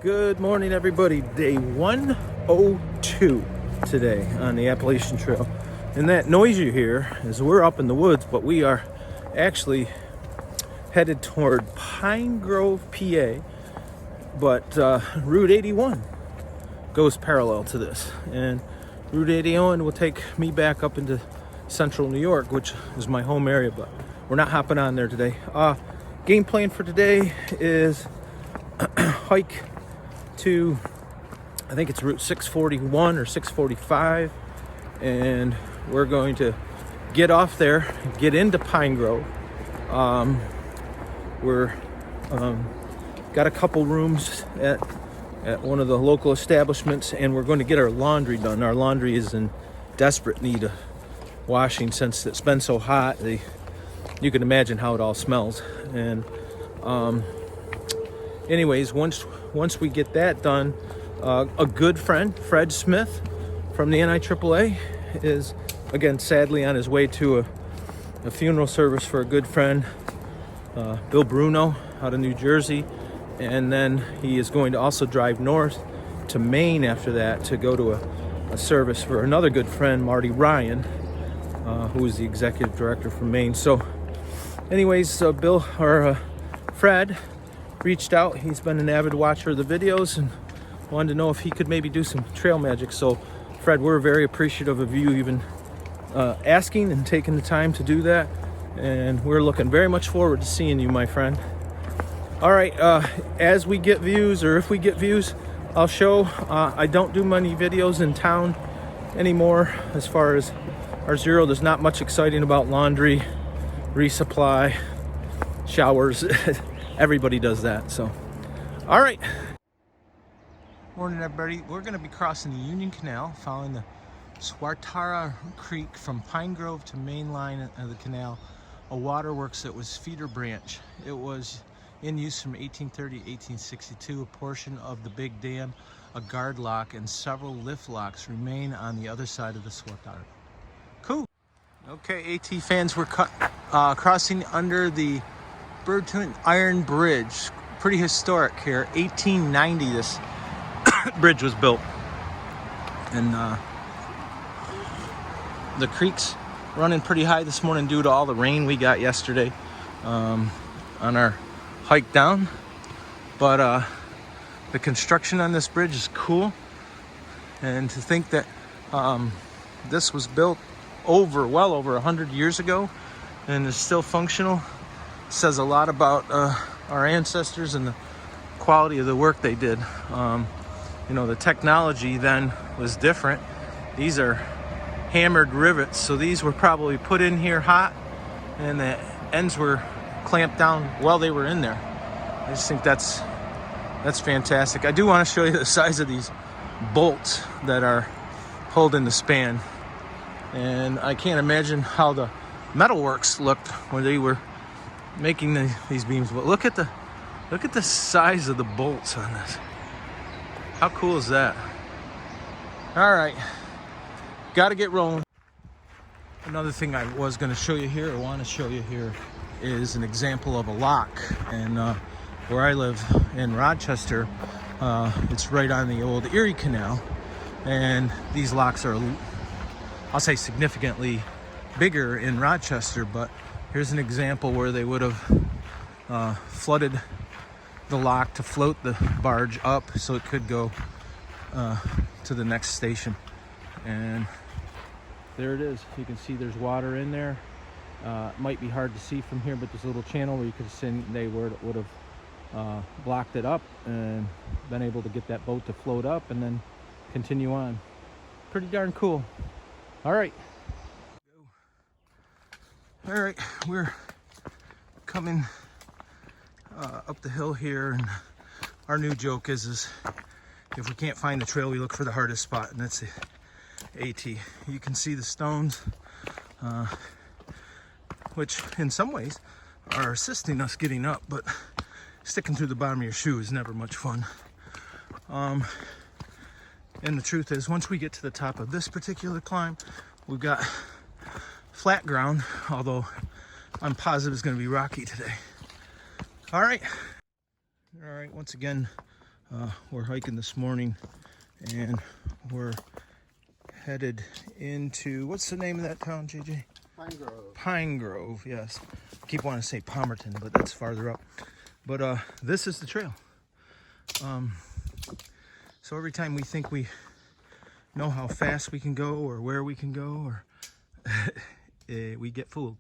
Good morning, everybody. Day 102 today on the Appalachian Trail. And that noise you hear is we're up in the woods, but we are actually headed toward Pine Grove, PA. But Route 81 goes parallel to this. And Route 81 will take me back up into central New York, which is my home area, but we're not hopping on there today. Game plan for today is hike to, I think it's Route 641 or 645, and we're going to get off there, get into Pine Grove. We're got a couple rooms at one of the local establishments, and we're going to get our laundry done. Our laundry is in desperate need of washing since it's been so hot. You can imagine how it all smells. And anyways, once we get that done, a good friend, Fred Smith from the NIAAA, is again sadly on his way to a funeral service for a good friend, Bill Bruno, out of New Jersey. And then he is going to also drive north to Maine after that to go to a service for another good friend, Marty Ryan, who is the executive director from Maine. So anyways, Fred reached out. He's been an avid watcher of the videos and wanted to know if he could maybe do some trail magic. So Fred, we're very appreciative of you even asking and taking the time to do that, and we're looking very much forward to seeing you, my friend. All right, as we get views, or if we get views, I'll show. I don't do many videos in town anymore. As far as our zero, there's not much exciting about laundry, resupply, showers. Everybody does that. So all right, morning everybody. We're going to be crossing the Union Canal, following the Swatara Creek from Pine Grove to main line of the canal, a waterworks that was feeder branch. It was in use from 1830 to 1862. A portion of the big dam, a guard lock, and several lift locks remain on the other side of the Swatara. Cool. Okay, AT fans, we're crossing under the Burton Iron Bridge. Pretty historic here. 1890 this bridge was built. And the creek's running pretty high this morning due to all the rain we got yesterday on our hike down. But the construction on this bridge is cool. And to think that this was built well over 100 years ago and is still functional says a lot about our ancestors and the quality of the work they did. The technology then was different. These are hammered rivets, so these were probably put in here hot and the ends were clamped down while they were in there. I just think that's fantastic. I do want to show you the size of these bolts that are holding the span, and I can't imagine how the metalworks looked when they were making these beams. But look at the size of the bolts on this. How cool is that? All right, got to get rolling. Another thing I was going to show you here, or want to show you here, is an example of a lock. And where I live in Rochester, it's right on the old Erie Canal, and these locks are, I'll say, significantly bigger in Rochester. But here's an example where they would have flooded the lock to float the barge up so it could go to the next station. And there it is. You can see there's water in there. It might be hard to see from here, but there's a little channel where you could have seen they would have blocked it up and been able to get that boat to float up and then continue on. Pretty darn cool. All right, we're coming up the hill here, and our new joke is if we can't find the trail, we look for the hardest spot, and that's the AT. You can see the stones, which in some ways are assisting us getting up, but sticking through the bottom of your shoe is never much fun. And the truth is, once we get to the top of this particular climb, we've got flat ground, although I'm positive it's going to be rocky today. All right, once again, We're hiking this morning, and we're headed into, what's the name of that town, JJ? Pine Grove. Pine Grove, yes. I keep wanting to say Palmerton, but that's farther up. But this is the trail. So every time we think we know how fast we can go or where we can go, or we get fooled.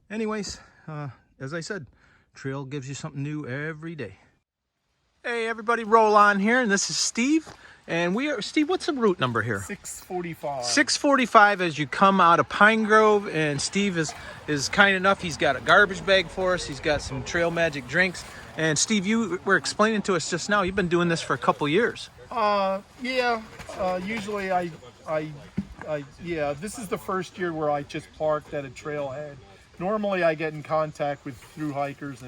Anyways, as I said, trail gives you something new every day. Hey everybody, roll on here, and this is Steve. And we are, Steve, what's the route number here? 645. 645 as you come out of Pine Grove, and Steve is kind enough. He's got a garbage bag for us. He's got some Trail Magic drinks. And Steve, you were explaining to us just now, you've been doing this for a couple years. Yeah. Usually this is the first year where I just parked at a trailhead. Normally I get in contact with through hikers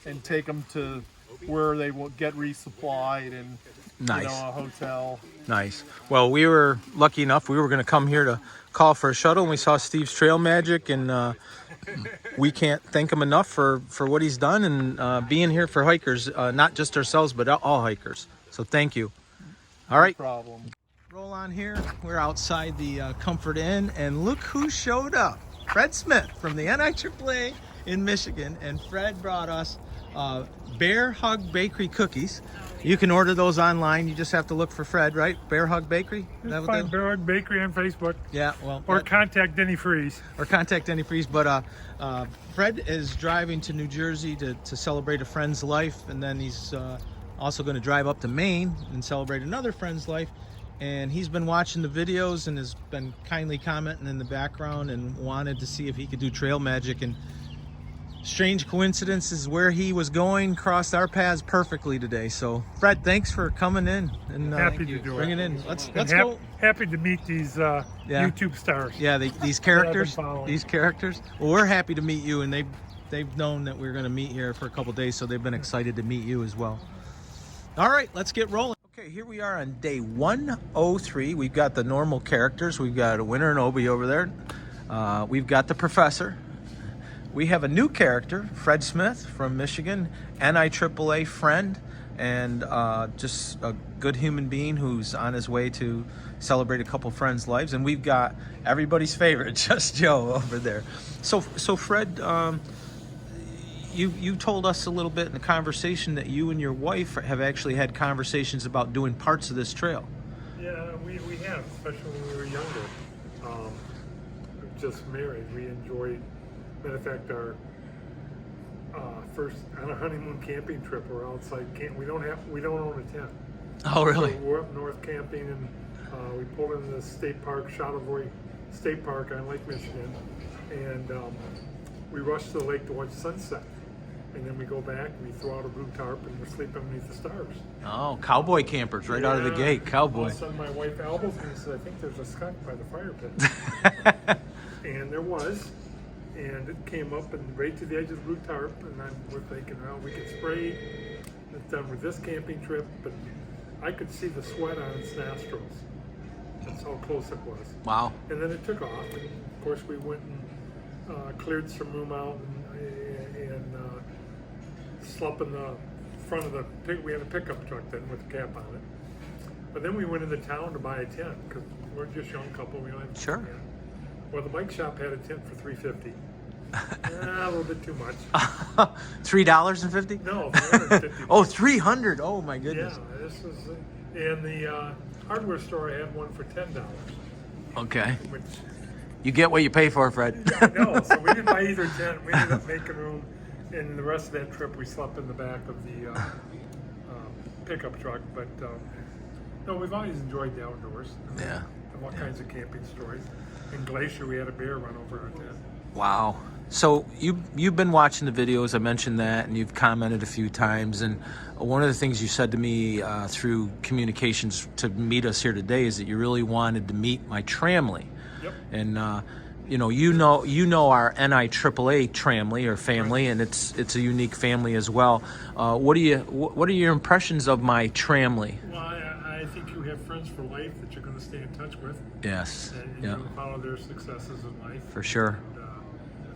and take them to where they will get resupplied and Nice. a hotel. Nice. Well, we were lucky enough. We were going to come here to call for a shuttle, and we saw Steve's Trail Magic, and we can't thank him enough for what he's done and being here for hikers, not just ourselves, but all hikers. So thank you. All right. No problem. Roll on here. We're outside the Comfort Inn, and look who showed up. Fred Smith from the NIAAA in Michigan, and Fred brought us Bear Hug Bakery cookies. You can order those online. You just have to look for Fred, right? Bear Hug Bakery? Just find Bear Hug Bakery on Facebook. Yeah, well. Or contact Denny Freeze. Or contact Denny Freeze. But Fred is driving to New Jersey to celebrate a friend's life. And then he's also going to drive up to Maine and celebrate another friend's life. And he's been watching the videos and has been kindly commenting in the background and wanted to see if he could do Trail Magic. And strange coincidences, where he was going crossed our paths perfectly today. So Fred, thanks for coming in and happy to do bringing it. in. Let's go. Happy to meet these YouTube stars. Yeah, these characters. following. These characters. Well, we're happy to meet you, and they've known that we're going to meet here for a couple days, so they've been excited to meet you as well. All right, let's get rolling. Okay, here we are on day 103. We've got the normal characters. We've got a Winter and Obi over there. We've got the professor. We have a new character, Fred Smith from Michigan, NIAAA friend, and just a good human being who's on his way to celebrate a couple friends' lives. And we've got everybody's favorite, Just Joe, over there. So Fred, you told us a little bit in the conversation that you and your wife have actually had conversations about doing parts of this trail. Yeah, we have, especially when we were younger. Just married. We enjoyed. Matter of fact, our first on a honeymoon camping trip, we're outside camp. We don't own a tent. Oh, really? So we're up north camping, and we pulled into the state park, Charlevoix State Park on Lake Michigan, and we rushed to the lake to watch sunset. And then we go back, and we throw out a blue tarp, and we're sleeping underneath the stars. Oh, cowboy campers right out of the gate, cowboy. All of a sudden, my wife elbows me and says, "I think there's a skunk by the fire pit." And there was. And it came up and right to the edge of the blue tarp, and we're thinking, well, we could spray. It's done with this camping trip, but I could see the sweat on its nostrils. That's how close it was. Wow. And then it took off, and of course we went and cleared some room out and slept in the front of the pickup. We had a pickup truck then with a cap on it. But then we went into town to buy a tent because we're just a young couple. We don't have a Sure. tent. Well, the bike shop had a tent for $3.50. A little bit too much. $3.50? No, $350. Oh, $300. Oh my goodness. Yeah, this was, and the hardware store had one for $10. Okay. Which You get what you pay for, Fred. I know. So we didn't buy either tent. We ended up making room, and the rest of that trip we slept in the back of the pickup truck. But no, we've always enjoyed the outdoors. Yeah. And all kinds of camping stories. In Glacier, we had a bear run over our tent. Wow. So you've been watching the videos. I mentioned that, and you've commented a few times. And one of the things you said to me through communications to meet us here today is that you really wanted to meet my tramley. Yep. And you know our NIAAA tramley or family, and it's a unique family as well. What are your impressions of my tramley? Well, I think you have friends for life that you're going to stay in touch with. Yes. And Yeah. you follow their successes in life. For sure.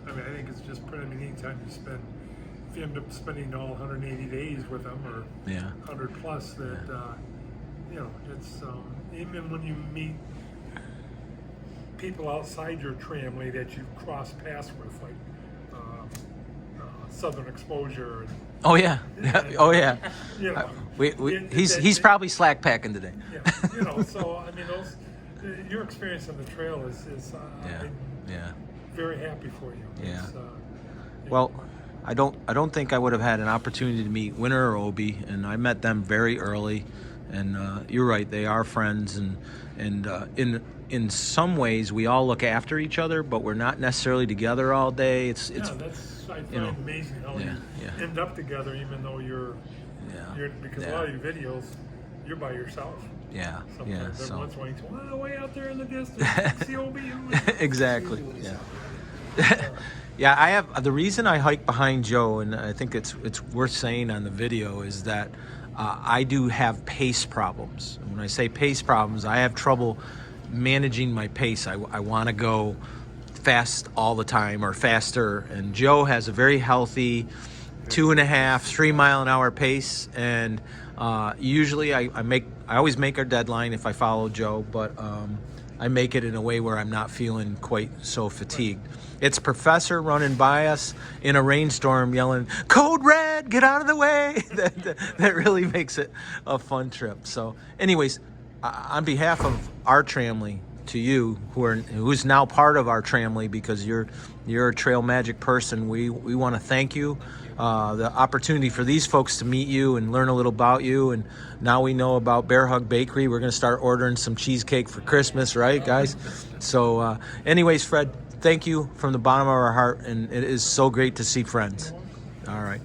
And, I think it's just pretty. Anytime you spend if you end up spending all 180 days with them, or Yeah. 100 plus, that you know, it's even when you meet people outside your tramway that you cross paths with, like Southern Exposure. And, Oh yeah. Oh yeah. you know, He's probably slack packing today. yeah, you know. So I mean, those your experience on the trail is Yeah. very happy for you. Yeah. It's, Well, I don't think I would have had an opportunity to meet Winter or Obi, and I met them very early. And you're right, they are friends, and in some ways we all look after each other, but we're not necessarily together all day. It's that's I find you know, amazing how yeah, you yeah. end up together, even though you're because a lot of your videos you're by yourself. Yeah, Sometimes yeah. every So once in a while, well, way out there in the distance, see OBU. exactly. Yeah. Yeah, I have the reason I hike behind Joe, and I think it's worth saying on the video, is that I do have pace problems. And when I say pace problems, I have trouble managing my pace. I want to go fast all the time or faster, and Joe has a very healthy 2.5, 3 mile an hour pace, and usually I always make our deadline if I follow Joe, but I make it in a way where I'm not feeling quite so fatigued. It's Professor running by us in a rainstorm yelling, "Code Red, get out of the way!" that really makes it a fun trip. So anyways, on behalf of our tramily, to you who's now part of our tramily, because you're a Trail Magic person, we want to thank you. The opportunity for these folks to meet you and learn a little about you, and now we know about Bear Hug Bakery. We're going to start ordering some cheesecake for Christmas, right, guys? So anyways, Fred, thank you from the bottom of our heart, and it is so great to see friends. All right.